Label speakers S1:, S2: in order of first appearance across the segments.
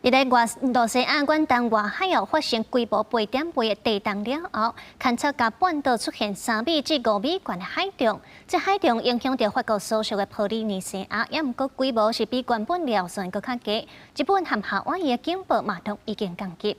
S1: 伫咧俄罗斯亚关东外海洋发生规模8.8的地震了后，勘测甲半岛出现3米至5米悬的海中，这海中影响到法国所属的普利尼西亚，也毋过规模是比原本料算搁较低。日本和夏威夷的警报嘛都已经降级。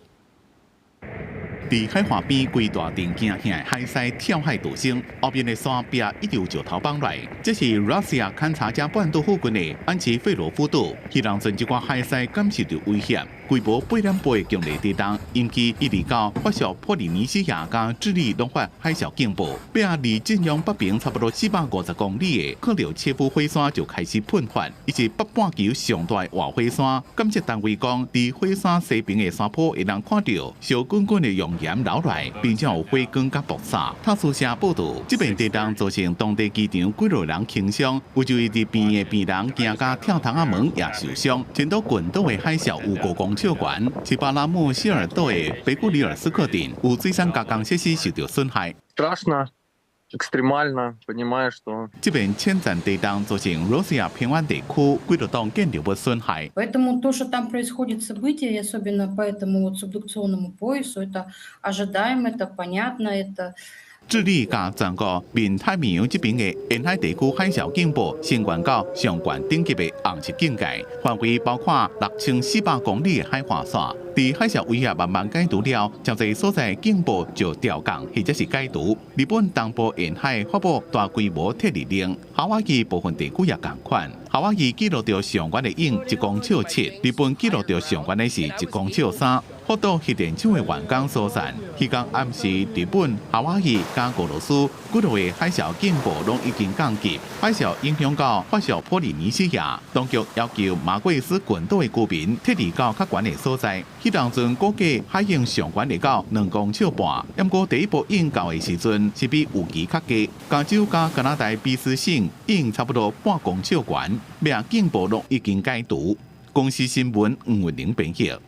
S2: 伫海岸边规大电镜遐的海狮跳海逃生，后面的山壁一直石头绑来。这是 Russia 勘察加半岛附近的安奇费罗夫岛，希望阵一寡海狮感受到危险。规模8.8强烈地震引起1到9发射普利尼西亚加智利拢发海啸警报，并离晋阳北边差不多450公里的克廖切夫火山就开始喷发，伊是北半球上大的活火山。监测单位讲，伫火山西边的山坡会能看到烧滚滚的熔岩流来，并且有火光甲爆炸。塔斯社报道，这边地震造成当地机场几落人轻伤，有就伊伫边的病人惊甲跳窗仔门也受伤。前岛群岛的海啸有5公尺悬，是巴拉莫希尔岛的贝古里尔斯克镇有水产加工设施受到损害。
S3: Страшно, экстремально, понимаешь, что...
S2: 这边浅层地震造成俄罗斯偏远地区几落栋建筑物损害。
S4: Поэтому то, что там происходит события, и особенно по этому вот субдукционному поясу, это ожидаемо, это понятно, это...
S2: 智利甲全国面太平洋这边的沿海地区海啸警报升悬到上悬等级的红色警戒，范围包括6400公里的海岸线。伫海啸威胁慢慢解除了，真侪所在警报就调降或者是解除。日本东部沿海发布大规模特例令，夏威夷部分地区也同款。夏威夷记录到上悬的影1公尺7，日本记录到上悬的是1公尺3。 福岛核电厂的员工疏散，迄天暗时，日本、夏威夷加俄罗斯几落的海啸警报拢已经降级。海啸影响到发射普利尼西亚，当局要求马贵斯群岛的居民撤离到较悬的所在。迄当阵估计海影上悬会到2公尺半，不过第一波影到的时阵是比预期较低。加州加加拿大卑斯省影差不多半公尺悬，命警报拢已经解除。公司新闻黄文玲编写。